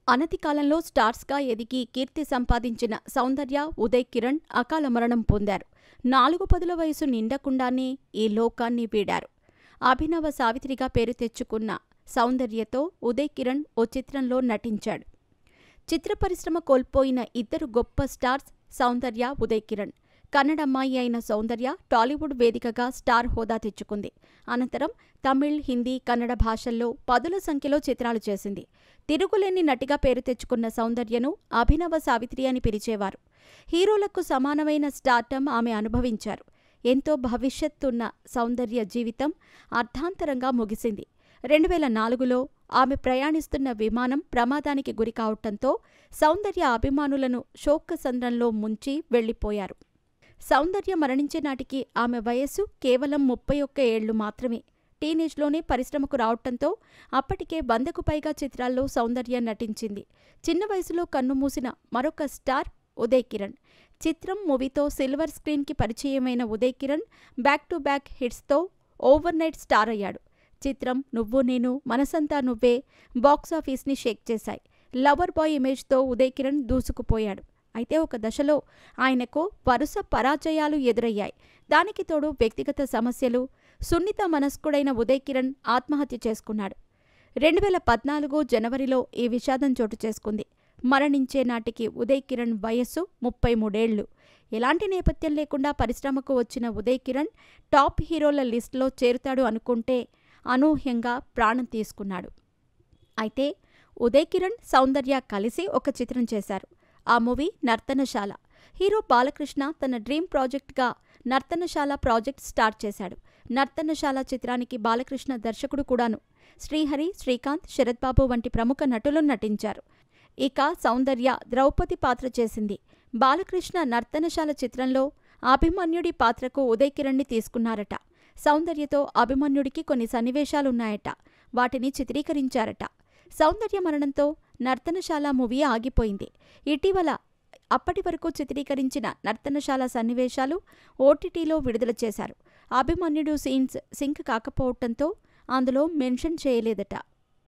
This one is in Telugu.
అనతి కాలంలో స్టార్స్గా ఎదిగి కీర్తి సంపాదించిన సౌందర్య, ఉదయ్ కిరణ్ అకాల మరణం పొందారు. 4 పదుల వయసు నిండకుండానే ఈ లోకాన్ని వీడారు. అభినవ సావిత్రిగా పేరు తెచ్చుకున్న సౌందర్యతో ఉదయ్ కిరణ్ ఓ చిత్రంలో నటించాడు. చిత్ర పరిశ్రమ కోల్పోయిన ఇద్దరు గొప్ప స్టార్స్ సౌందర్య, ఉదయ్ కిరణ్. కన్నడ అమ్మాయి అయిన సౌందర్య టాలీవుడ్ వేదికగా స్టార్ హోదా తెచ్చుకుంది. అనంతరం తమిళ్, హిందీ, కన్నడ భాషల్లో పదుల సంఖ్యలో చిత్రాలు చేసింది. తిరుగులేని నటిగా పేరు తెచ్చుకున్న సౌందర్యను అభినవ సావిత్రి అని పిలిచేవారు. హీరోలకు సమానమైన స్టార్టమ్ ఆమె అనుభవించారు. ఎంతో భవిష్యత్తున్న సౌందర్య జీవితం అర్ధాంతరంగా ముగిసింది. 2004లో ఆమె ప్రయాణిస్తున్న విమానం ప్రమాదానికి గురికావటంతో సౌందర్య అభిమానులను శోకసంద్రంలో ముంచి వెళ్లిపోయారు. సౌందర్య మరణించే నాటికి ఆమె వయస్సు కేవలం 31 ఏళ్లు మాత్రమే. టీనేజ్లోనే పరిశ్రమకు రావటంతో అప్పటికే 100కు పైగా చిత్రాల్లో సౌందర్య నటించింది. చిన్న వయసులో కన్నుమూసిన మరొక స్టార్ ఉదయ్ కిరణ్. చిత్రం, మూవీతో సిల్వర్ స్క్రీన్కి పరిచయమైన Uday Kiran back to back హిట్స్తో ఓవర్ నైట్ స్టార్ అయ్యాడు. చిత్రం, నువ్వు నేను, మనసంతా నువ్వే బాక్సాఫీస్ని షేక్ చేశాయి. లవర్ బాయ్ ఇమేజ్తో ఉదయ్ కిరణ్ దూసుకుపోయాడు. అయితే ఒక దశలో ఆయనకు వరుస పరాజయాలు ఎదురయ్యాయి. దానికి తోడు వ్యక్తిగత సమస్యలు. సున్నిత మనస్కుడైన ఉదయ్ కిరణ్ ఆత్మహత్య చేసుకున్నాడు. 2014 జనవరిలో ఈ విషాదం చోటు చేసుకుంది. మరణించే నాటికి ఉదయ్ కిరణ్ వయస్సు 33 ఏళ్లు. ఎలాంటి నేపథ్యం లేకుండా పరిశ్రమకు వచ్చిన ఉదయ్ కిరణ్ టాప్ హీరోల లిస్టులో చేరుతాడు అనుకుంటే అనూహ్యంగా ప్రాణం తీసుకున్నాడు. అయితే ఉదయ్ కిరణ్, సౌందర్య కలిసి ఒక చిత్రం చేశారు. ఆ మూవీ నర్తనశాల. హీరో బాలకృష్ణ తన డ్రీమ్ ప్రాజెక్ట్గా నర్తనశాల ప్రాజెక్ట్ స్టార్ట్ చేశాడు. నర్తనశాల చిత్రానికి బాలకృష్ణ దర్శకుడు కూడాను. శ్రీహరి, శ్రీకాంత్, శరత్ బాబు వంటి ప్రముఖ నటులు నటించారు. ఇక సౌందర్య ద్రౌపది పాత్ర చేసింది. బాలకృష్ణ నర్తనశాల చిత్రంలో అభిమన్యుడి పాత్రకు ఉదయ్ కిరణ్ని తీసుకున్నారట. సౌందర్యతో అభిమన్యుడికి కొన్ని సన్నివేశాలున్నాయట. వాటిని చిత్రీకరించారట. సౌందర్య మరణంతో నర్తనశాల మూవీ ఆగిపోయింది. ఇటీవల అప్పటి వరకు చిత్రీకరించిన నర్తనశాల సన్నివేశాలు ఓటీటీలో విడుదల చేశారు. అభిమన్యుడు సీన్స్ సింక్ కాకపోవటంతో అందులో మెన్షన్ చేయలేదట.